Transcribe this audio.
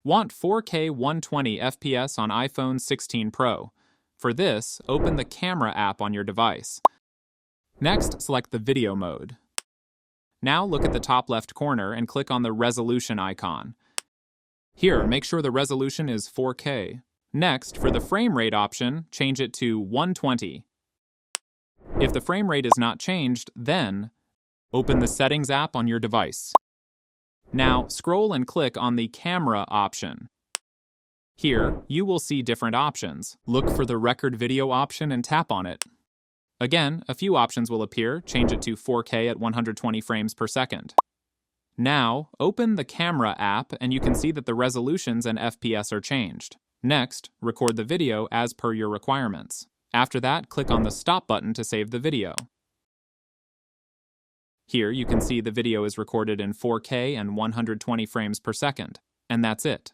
Want 4K 120 FPS on iPhone 16 Pro. For this, open the Camera app on your device. Next, select the Video mode. Now look at the top left corner and click on the Resolution icon. Here, make sure the resolution is 4K. Next, for the frame rate option, change it to 120. If the frame rate is not changed, then open the Settings app on your device. Now, scroll and click on the Camera option. Here, you will see different options. Look for the Record Video option and tap on it. Again, a few options will appear. Change it to 4K at 120 frames per second. Now, open the Camera app and you can see that the resolutions and FPS are changed. Next, record the video as per your requirements. After that, click on the Stop button to save the video. Here you can see the video is recorded in 4K and 120 frames per second. And that's it.